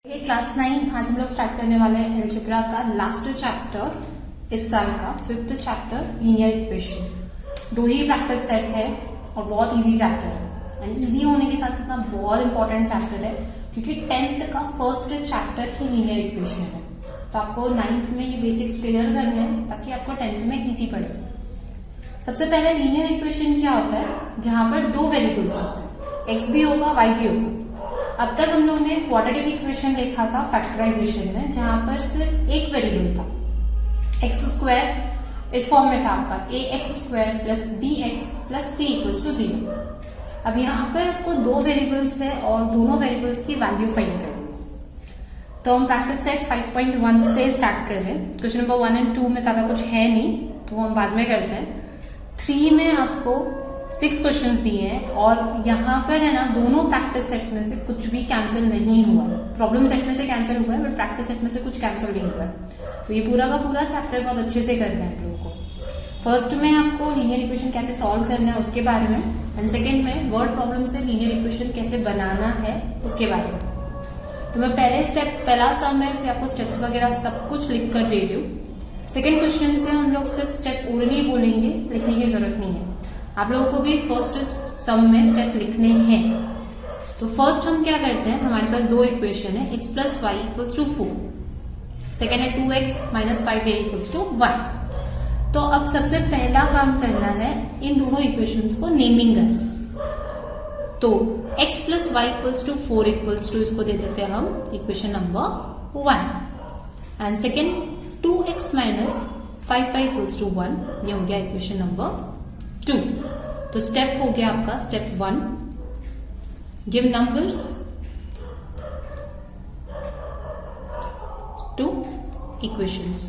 Class 9 आज हम लोग स्टार्ट करने वाले हैं अलजेब्रा का लास्ट चैप्टर इस साल का 5th चैप्टर लीनियर इक्वेशन। दो ही प्रैक्टिस सेट है और बहुत इजी चैप्टर है एंड इजी होने के साथ साथ बहुत इंपॉर्टेंट चैप्टर है क्योंकि 10th का फर्स्ट चैप्टर ही लीनियर इक्वेशन है। तो आपको 9th में ये बेसिक्स क्लियर करने हैं ताकि आपको 10th में इजी पड़े। सबसे पहले लीनियर इक्वेशन क्या होता है, जहां पर दो वेरिएबल्स होते हैं, एक्स भी होगा वाई भी होगा। अब तक हम लोग ने क्वाड्रेटिक इक्वेशन देखा था फैक्टराइजेशन में, जहां पर सिर्फ एक वेरिएबल था, एक्स स्क्वायर इस फॉर्म में था आपका A X square plus B X plus C equals to 0। अब यहाँ पर आपको दो वेरिएबल्स है और दोनों वेरिएबल्स की वैल्यू फाइंड करनी है। तो हम प्रैक्टिस सेट 5.1 से स्टार्ट कर रहे हैं। क्वेश्चन नंबर 1 और 2 में ज्यादा कुछ है नहीं तो हम बाद में करते हैं। 3 में आपको 6 क्वेश्चंस दिए हैं और यहाँ पर है ना दोनों प्रैक्टिस सेट में से कुछ भी कैंसिल नहीं हुआ। प्रॉब्लम सेट में से कैंसिल हुआ है बट प्रैक्टिस सेट में से कुछ कैंसिल नहीं हुआ है। तो ये पूरा का पूरा चैप्टर बहुत अच्छे से करना है आप लोगों को। फर्स्ट में आपको लीनियर इक्वेशन कैसे सॉल्व करना है उसके बारे में एंड सेकेंड में वर्ड प्रॉब्लम से लीनियर इक्वेशन कैसे बनाना है उसके बारे में। तो मैं पहला सम है इसलिए आपको स्टेप्स वगैरह सब कुछ लिख कर दे रही हूँ। सेकेंड क्वेश्चन से हम लोग सिर्फ स्टेप ओरली बोलेंगे, लिखने की जरूरत नहीं है। आप लोगों को भी फर्स्ट सम में स्टेप लिखने हैं। तो फर्स्ट हम क्या करते हैं, हमारे पास दो इक्वेशन है, x plus y equals two 4, second है 2x minus 5a equals two 1। तो अब सबसे पहला काम करना है इन दोनों इक्वेशंस को नेमिंग करना। तो x plus y equals two 4 equals two इसको दे देते हैं हम equation number 1 and second 2x minus 5y equals two 1, ये हो गया इक्वेशन नंबर 2। तो स्टेप हो गया आपका step 1, give numbers two equations.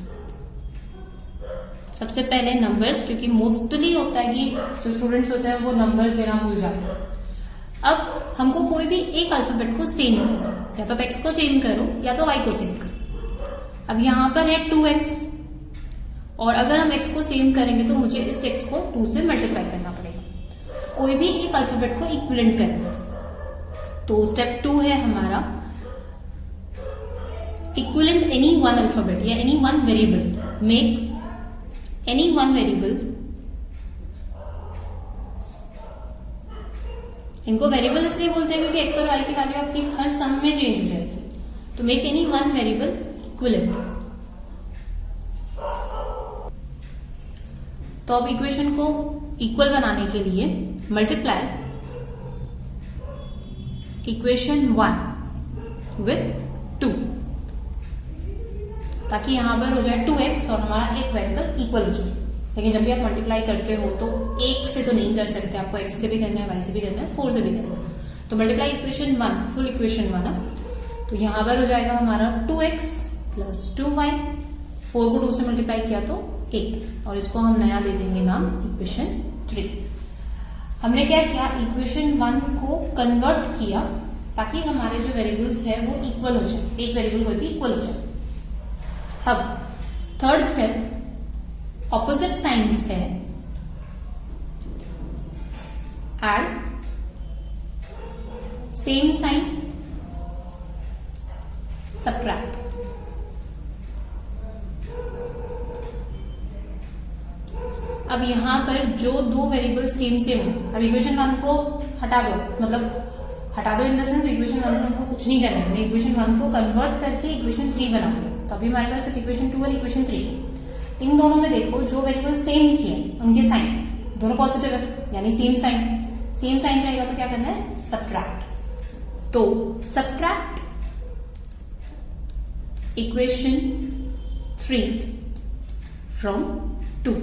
सबसे पहले नंबर्स, क्योंकि मोस्टली होता है कि जो स्टूडेंट्स होते हैं वो नंबर्स देना भूल जाते हैं। अब हमको कोई भी एक अल्फाबेट को सेम करना, या तो x को सेम करो या तो y को सेम करो। अब यहां पर है 2x और अगर हम x को सेम करेंगे तो मुझे इस x को 2 से मल्टीप्लाई करना पड़ेगा। तो कोई भी एक अल्फाबेट को इक्विवेलेंट करना। तो स्टेप 2 है हमारा इक्विवेलेंट एनी वन अल्फाबेट या any one variable, make any one variable. इनको वेरिएबल इसलिए बोलते हैं क्योंकि x और y की वैल्यू आपकी हर सम में चेंज हो जाएगी। तो make any one variable equivalent. तो अब इक्वेशन को इक्वल बनाने के लिए मल्टीप्लाई इक्वेशन 1 विथ 2, ताकि यहां पर हो जाए 2x और हमारा एक वेरिएबल इक्वल हो जाए। लेकिन जब भी आप मल्टीप्लाई करते हो तो एक से तो नहीं कर सकते, आपको x से भी करना है, y से भी करना है, 4 से भी करना है। तो मल्टीप्लाई इक्वेशन 1, फुल इक्वेशन 1। तो यहां पर हो जाएगा हमारा 2x प्लस 2y, 4 को 2 से मल्टीप्लाई किया तो 8 और इसको हम नया दे देंगे नाम इक्वेशन 3। हमने क्या किया, इक्वेशन 1 को कन्वर्ट किया ताकि हमारे जो वेरिएबल्स है वो इक्वल हो जाए, एक वेरिएबल कोई भी इक्वल हो जाए। अब थर्ड स्टेप ऑपोजिट साइंस है, एड सेम साइन सबट्रैक्ट। अब यहां पर जो दो वेरिएबल सेम है, अब इक्वेशन 1 को हटा दो, मतलब हटा दो इन द सेंस इक्वेशन 1 से हमको कुछ नहीं करना है। हमने इक्वेशन 1 को कन्वर्ट करके इक्वेशन 3 बना दिया। तो अभी हमारे पास सिर्फ इक्वेशन 2 और इक्वेशन 3। इन दोनों में देखो जो वेरिएबल सेम किए उनके साइन दोनों पॉजिटिव है, यानी सेम साइन रहेगा तो क्या करना है, सबट्रैक्ट। तो सबट्रैक्ट इक्वेशन 3 फ्रॉम 2।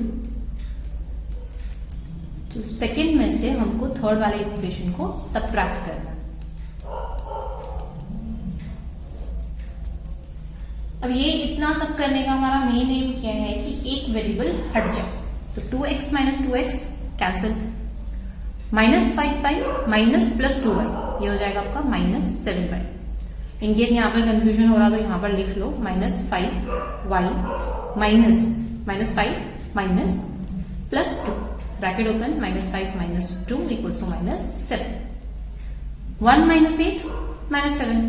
तो सेकेंड में से हमको थर्ड वाले इक्वेशन को सबट्रैक्ट करना। अब ये इतना सब करने का हमारा मेन एम क्या है कि एक वेरिएबल हट जाए। तो 2x minus 2x cancel, minus 5y minus plus 2y, ये हो जाएगा आपका माइनस 7y। इनकेस यहां पर कंफ्यूजन हो रहा तो यहां पर लिख लो minus 5y minus 5 minus plus 2 bracket open, -5 minus 2 equals to -7. 1 minus 8 minus 7.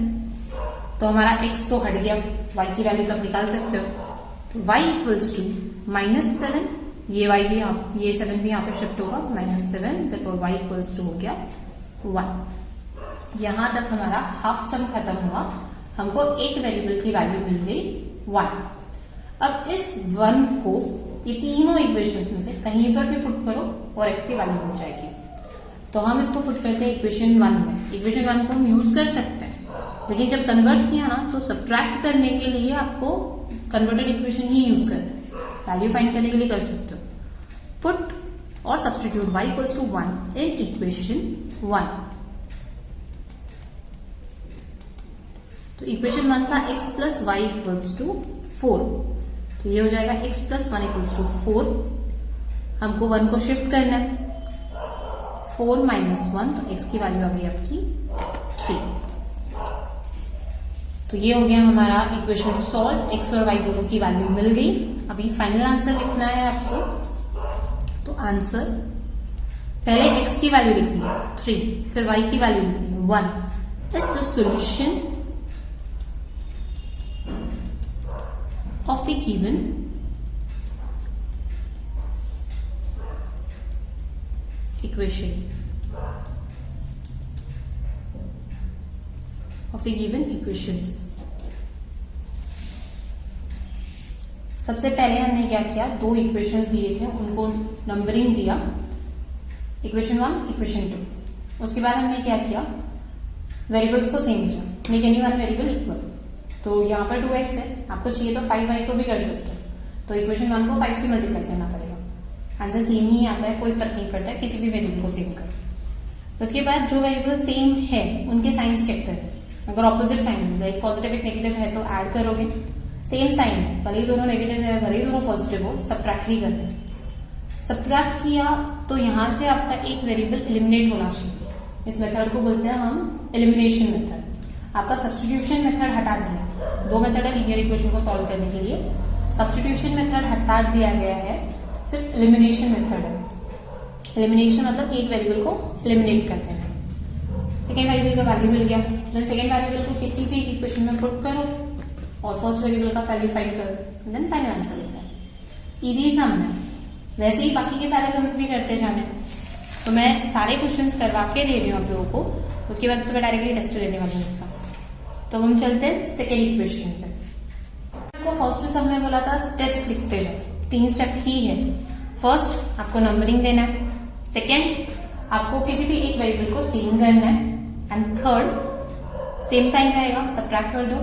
तो हमारा x तो हट गया, y की वैल्यू तो आप निकाल सकते हो। तो y इक्वल्स टू -7, ये y भी ये 7 भी यहाँ पे शिफ्ट होगा -7, तो y इक्वल्स टू हो गया 1। यहां तक हमारा हाफ सम खत्म हुआ, हमको एक वेरिएबल की वैल्यू मिल गई 1। अब इस 1 को ये तीनों इक्वेशंस में से कहीं पर भी पुट करो और x की वैल्यू मिल जाएगी। तो हम इसको पुट करते हैं इक्वेशन 1 में। इक्वेशन 1 को हम यूज कर सकते हैं, लेकिन जब कन्वर्ट किया ना तो सब्ट्रैक्ट करने के लिए आपको कन्वर्टेड इक्वेशन ही यूज करना है। वैल्यू फाइंड करने के लिए कर सकते हो पुट और substitute y equals two 1 in equation 1। तो इक्वेशन 1 था x plus y equals two 4, तो ये हो जाएगा x प्लस 1 इक्वल्स टू 4। हमको 1 को शिफ्ट करना है, 4 माइनस 1, तो x की वैल्यू आ गई आपकी 3। तो ये हो गया हमारा इक्वेशन सॉल्व, x और y दोनों की वैल्यू मिल गई। अभी फाइनल आंसर लिखना है आपको। तो आंसर पहले x की वैल्यू लिखनी है 3, फिर y की वैल्यू लिखनी है 1। Is the solution of the given equation of the given equations। सबसे पहले हमने क्या किया, दो इक्वेशंस दिए थे, उनको नंबरिंग दिया, इक्वेशन 1 इक्वेशन 2। उसके बाद हमने क्या किया, वेरिएबल्स को सेम किया, make any one variable equal. तो यहाँ पर 2x है, आपको चाहिए तो 5y को भी कर सकते हो। तो इक्वेशन 1 को 5 से मल्टीप्लाई करना पड़ेगा, आंसर सेम ही आता है, कोई फर्क नहीं पड़ता है, किसी भी वेरिएबल को सेम करो। उसके बाद जो वेरिएबल सेम है उनके साइंस चेक करें। अगर ऑपोजिट साइन है, एक पॉजिटिव एक नेगेटिव है, तो ऐड करोगे। सेम साइन है, भले ही दोनों नेगेटिव है, भले ही दोनों पॉजिटिव हो, सब्ट्रैक्ट ही करना है। सब्ट्रैक्ट किया तो यहां से आपका एक वेरिएबल एलिमिनेट होना चाहिए। इस मेथड को बोलते हैं हम एलिमिनेशन मेथड। आपका सब्स्टिट्यूशन मेथड हटा दिया, दो मेथड है लीनियर इक्वेशन को सॉल्व करने के लिए, सब्स्टिट्यूशन मेथड हटा दिया गया है, सिर्फ एलिमिनेशन मेथड है। एलिमिनेशन मतलब एक वेरिएबल को एलिमिनेट कर देना। सेकेंड वेरिएबल का वैल्यू मिल गया, देन सेकेंड वेरिएबल को किसी भी एक इक्वेशन में पुट करो और फर्स्ट वेरिएबल का वैल्यू फाइंड करो, देन फाइनल आंसर लिखना है। इजी सम है, वैसे ही बाकी के सारे सम्स भी करते जाने। तो मैं सारे क्वेश्चंस करवा के दे रही हूँ आप लोगों को, उसके बाद तो मैं डायरेक्टली टेस्ट लेने वाली हूँ इसका। तो हम चलते हैं सेकेंड इक्वेशन पे। आपको फर्स्ट सम में बोला था स्टेप्स लिखते जाओ, 3 स्टेप ही है। फर्स्ट आपको नंबरिंग देना है, सेकेंड आपको किसी भी एक वेरिएबल को सेम करना है, एंड थर्ड सेम साइन रहेगा सब्ट्रैक्ट कर दो,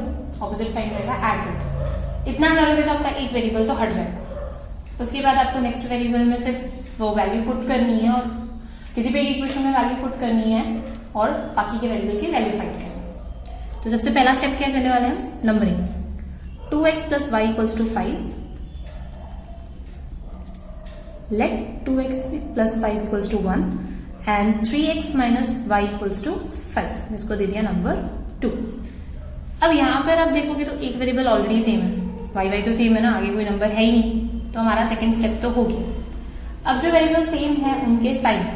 ऑपोजिट साइन रहेगा ऐड कर दो। इतना करोगे तो आपका एक वेरिएबल तो हट जाएगा। उसके बाद आपको नेक्स्ट वेरिएबल में सिर्फ वो वैल्यू पुट करनी है और किसी भी एक इक्वेशन में वैल्यू पुट करनी है और बाकी के वेरिएबल की वैल्यू फाइंड करनी है। तो सबसे पहला स्टेप क्या करने वाले हैं, numbering. 2x plus y equals two 5, let 2x plus 5 equals two 1 and 3x minus y equals two 5, इसको दे दिया नंबर 2। अब यहां पर आप देखोगे तो एक वेरिएबल ऑलरेडी सेम है, वाई तो सेम है ना, आगे कोई नंबर है ही नहीं, तो हमारा सेकेंड स्टेप तो होगी। अब जो वेरिएबल सेम है उनके साइन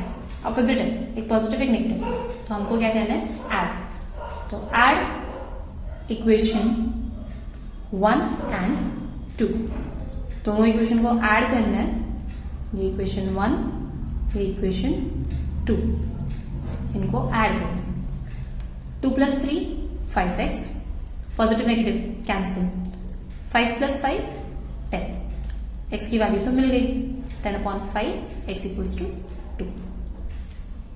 अपोजिट है, एक पॉजिटिव एक नेगेटिव, तो हमको क्या करना है, ऐड। तो ऐड इक्वेशन 1 एंड 2, दोनों इक्वेशन को ऐड करना है। ये इक्वेशन 1, ये इक्वेशन 2, इनको ऐड करना है। 2 plus 3 5x, positive negative cancel, 5 plus 5 10, x की वैल्यू तो मिल गई 10/5, x इक्वल्स टू 2।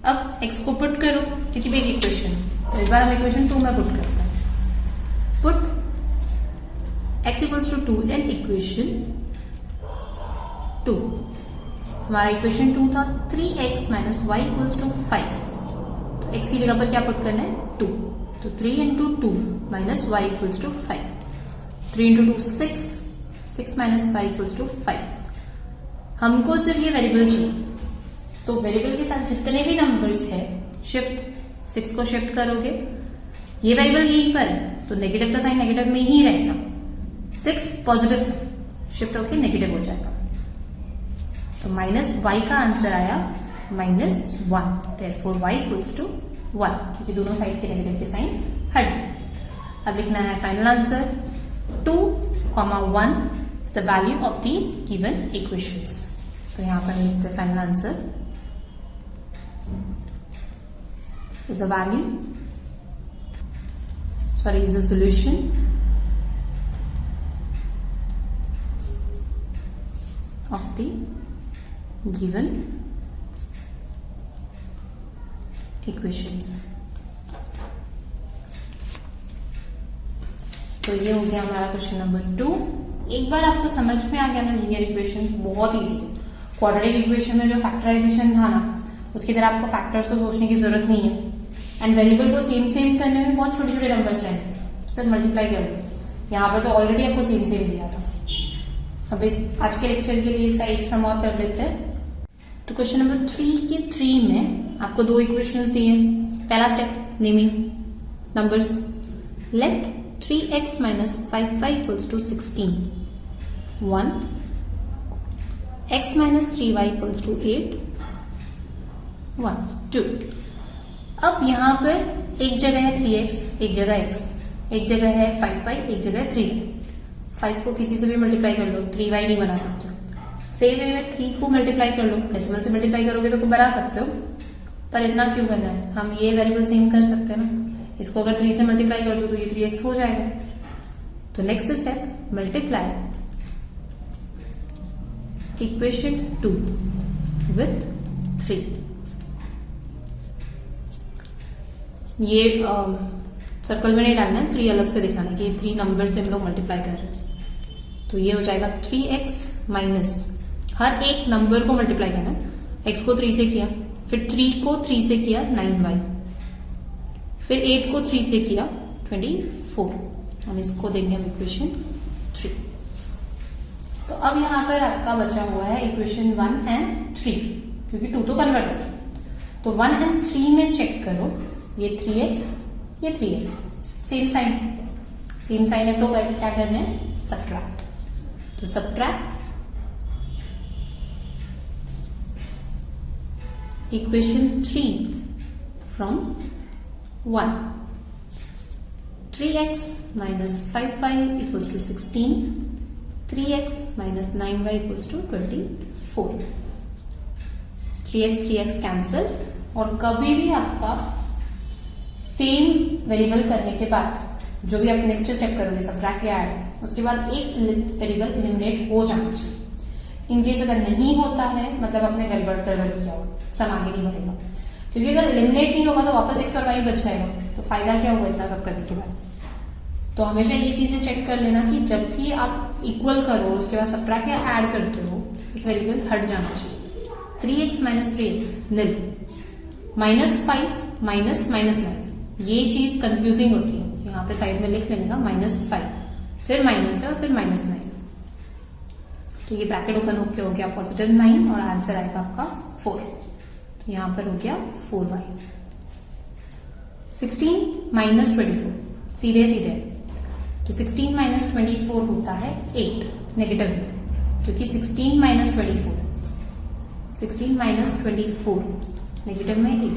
अब x को पुट करो किसी भी एक इक्वेशन, तो इस बार हम इक्वेशन 2 में पुट करते हैं। Put x equals two 2 in equation 2। हमारा इक्वेशन 2 था 3x minus y equals two 5, तो x की जगह पर क्या पुट करना है, 2, तो 3 into 2 minus y equals two 5, 3 into 2 6, 6 minus y equals two 5। हमको सिर्फ ये वेरिएबल चाहिए, तो वेरिएबल के साथ जितने भी नंबर्स है शिफ्ट, 6 को शिफ्ट करोगे, ये वेरिएबल यहीं पर है तो नेगेटिव का साइन नेगेटिव में ही रहेगा, 6 पॉजिटिव था, शिफ्ट होके नेगेटिव हो जाएगा, तो माइनस वाई का आंसर आया -1, देयरफॉर y इक्वल्स टू 1, क्योंकि दोनों साइड के नेगेटिव के साइन हट गए। अब लिखना है final answer 2,1 is the value of the given equations. तो यहां पर लिखते हैं final answer is the value is the solution of the given equations। तो ये हो गया हमारा क्वेश्चन नंबर 2। एक बार आपको समझ में आ गया ना लीनियर इक्वेशन बहुत इजी है। क्वाड्रेटिक इक्वेशन में जो फैक्टराइजेशन था ना उसकी तरह आपको फैक्टर्स तो सोचने की जरूरत नहीं है एंड वेरिएबल को सेम सेम करने में बहुत छोटे छोटे नंबर्स रहेंगे, सर मल्टीप्लाई कर लो। यहाँ पर तो ऑलरेडी आपको सेम सेम दिया था। अब इस आज के लेक्चर के लिए इसका एक सम और कर लेते हैं। तो क्वेश्चन नंबर 3 के 3 में आपको 2 इक्वेशंस दिए। पहला step naming numbers. Let 3x minus 5y equals to 16 1 x minus 3y equals to 8 1 2। अब यहां पर एक जगह है 3x, एक जगह x, एक जगह है 5y, एक जगह है 3y। 5 को किसी से भी मल्टीप्लाई कर लो, 3y नहीं बना सकते हो। सेम वे में 3 को मल्टीप्लाई कर लो, डेसिमल से मल्टीप्लाई करोगे तो बना सकते हो, पर इतना क्यों करना है? हम ये वेरिएबल सेम कर सकते हैं ना। इसको अगर 3 से मल्टीप्लाई कर दो तो ये 3x हो जाएगा। तो next step multiply equation 2 with 3। ये सर्कल में नहीं डालना है, 3 अलग से दिखाना है कि 3 नंबर से हम लोग मल्टीप्लाई कर रहे हैं। तो ये हो जाएगा 3x माइनस हर एक नंबर को मल्टीप्लाई करना है। x को 3 से किया, फिर 3 को 3 से किया 9y, फिर 8 को 3 से किया 24 और इसको देंगे हम इक्वेशन 3। तो अब यहां पर आपका बचा हुआ है इक्वेशन 1 एंड 3, क्योंकि 2 तो कन्वर्ट हो गया। तो 1 एंड 3 में चेक करो, ये 3x ये 3x सेम साइन है तो क्या करना है? सब्ट्रैक्ट। तो subtract equation 3 from 1 3x minus 5y equals to 16 3x minus 9y equals to 24। 3x cancel. और कभी भी आपका सेम वेरिएबल करने के बाद जो भी आप नेक्स्ट स्टेप करोगे सब्ट्रैक्ट या ऐड, उसके बाद एक वेरिएबल एलिमिनेट हो जाना चाहिए। इनकेस अगर नहीं होता है मतलब आपने गड़बड़ किया हो, सम आगे नहीं बढ़ेगा। क्योंकि अगर एलिमिनेट नहीं होगा तो वापस x और y बच जाएगा, तो फायदा क्या हुआ इतना सब करने के बाद। तो हमेशा ये चीजें चेक कर लेना कि जब भी आप इक्वल करो उसके बाद सब्ट्रैक्ट या ऐड करते हो एक वेरिएबल हट जाना चाहिए। 3x माइनस 3x निल, -5 माइनस -9 ये चीज कंफ्यूजिंग होती है। यहाँ पे साइड में लिख लेने का -5 फिर माइनस है और फिर -9। तो ये ब्रैकेट ओपन होके हो गया +9 और आंसर आएगा आपका 4। तो यहां पर हो गया 4y। 16 माइनस 24 सीधे तो 16 माइनस 24 होता है 8 नेगेटिव में, क्योंकि 16 माइनस 24 नेगेटिव में 8।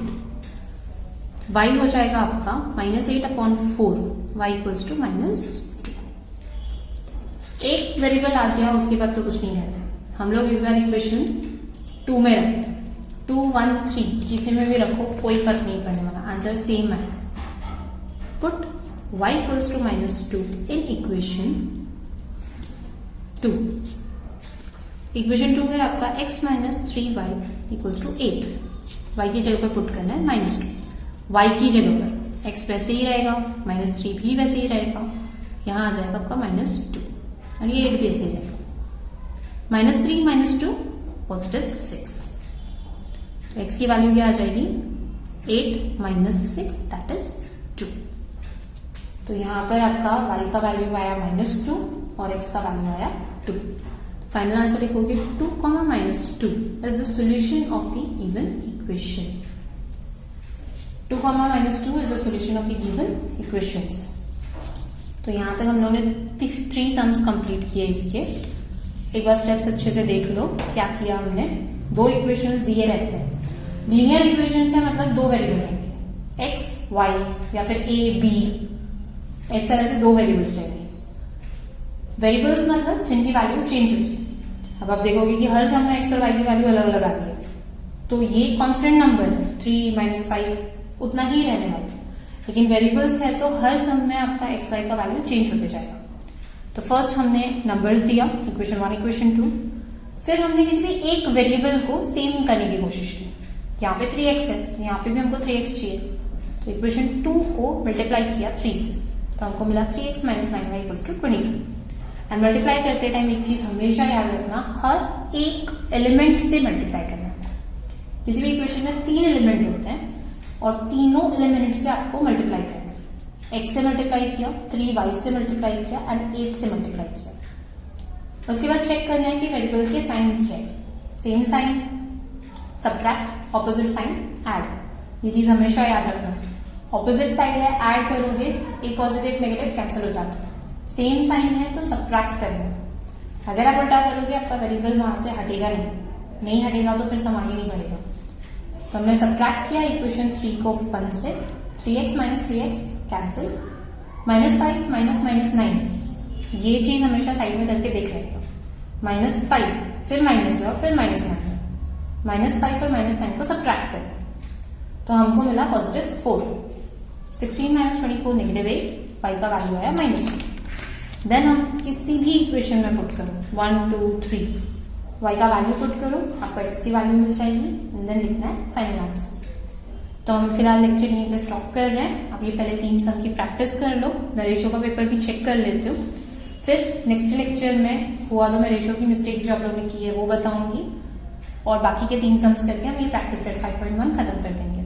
y हो जाएगा आपका -8/4 y इक्वल्स टू -2। एक वेरिएबल आ गया, उसके बाद तो कुछ नहीं रहता है। हम लोग इस बार इक्वेशन 2 में रखते हैं। 2, 1, 3 किसी में भी रखो कोई फर्क नहीं पड़ने वाला, आंसर सेम है। Put y equals two -2 in equation 2। Equation 2 है आपका x minus 3y equals two 8। y की जगह पर पुट करना है -2, y की जगह पर x वैसे ही रहेगा, -3 भी वैसे ही रहेगा, यहां आ जाएगा आपका -2 और ये 8 भी ऐसे ही रहेगा। -3 -2 +6। तो x की वैल्यू क्या आ जाएगी? 8 माइनस 6 दैट इज 2। तो यहां पर आपका y का वैल्यू आया -2 और x का वैल्यू आया 2। फाइनल आंसर लिखोगे 2, -2 is the solution of the given equation. 2, -2 is the solution of the given equations. तो यहां तक हम लोगों ने 3 सम्स कंप्लीट किए इसके। एक बार स्टेप्स अच्छे से देख लो क्या किया हमने। 2 इक्वेशंस दिए रहते हैं। लीनियर इक्वेशंस है मतलब 2 वेरिएबल रहेंगे, x, y या फिर a, b, इस तरह से दो वेरिएबल्स रहेंगे। वेरिएबल्स मतलब जिनकी वैल्यू चेंज हो जाए। अब आप देखोगे कि हर सम में एक्स और वाई की वैल्यू अलग अलग आ रही है, तो ये कांस्टेंट नंबर है 3 - 5 उतना ही रहने वाला है। लेकिन वेरिएबल्स है तो हर सम में आपका एक्स वाई का वैल्यू चेंज होते जाएगा। तो फर्स्ट हमने नंबर्स दिया, इक्वेशन 1 इक्वेशन 2। फिर हमने किसी भी एक वेरिएबल को सेम करने की कोशिश की। यहाँ पे 3x है, यहाँ पे भी हमको 3x चाहिए, तो इक्वेशन 2 को मल्टीप्लाई किया 3 से, तो हमको मिला 3x - 9y = 25। एंड मल्टीप्लाई करते टाइम एक चीज हमेशा याद रखना, हर एक एलिमेंट से मल्टीप्लाई करना। किसी भी इक्वेशन में 3 एलिमेंट होते हैं और तीनों एलिमेंट से आपको मल्टीप्लाई करना है। x से मल्टीप्लाई किया, 3y से मल्टीप्लाई किया एंड 8 से मल्टीप्लाई किया। उसके बाद चेक करना है कि वेरिएबल के साइन क्या है। Same sign, subtract, opposite sign, add. ये चीज हमेशा याद रखना। ऑपोजिट साइड है, ऐड करोगे एक पॉजिटिव एक नेगेटिव कैंसिल हो जाता है। सेम साइन है तो सब्ट्रैक्ट करना। अगर आप उल्टा करोगे आपका वेरिएबल वहां से हटेगा नहीं हटेगा तो फिर सम आगे नहीं बढ़ेगा। तो हमने सब्ट्रैक्ट किया इक्वेशन 3 को 1 से, 3x - 3x कैंसिल, -5 - -9। ये चीज हमेशा साइड में करके देख लेगा। -5 फिर माइनस और फिर -9 है। -5 और -9 को सब्ट्रैक्ट करना, तो हमको मिला +4। 16 - 24 -8, y का वैल्यू आया -2। देन हम किसी भी इक्वेशन में पुट करो 1 2 3, y का वैल्यू पुट करो, आपको x की वैल्यू मिल जाएगी एंड देन लिखना है फाइनल आंसर। तो हम फिलहाल लेक्चर यहीं पे स्टॉप कर रहे हैं। आप ये पहले 3 सम की प्रैक्टिस कर लो, मैं रेशो का पेपर भी चेक कर लेती हूँ। फिर नेक्स्ट लेक्चर में हुआ तो मैं रेशो की मिस्टेक्स जो आप लोगों ने की है वो बताऊंगी, और बाकी के 3 सम्स करके हम ये प्रैक्टिस सेट 5.1 खत्म कर देंगे।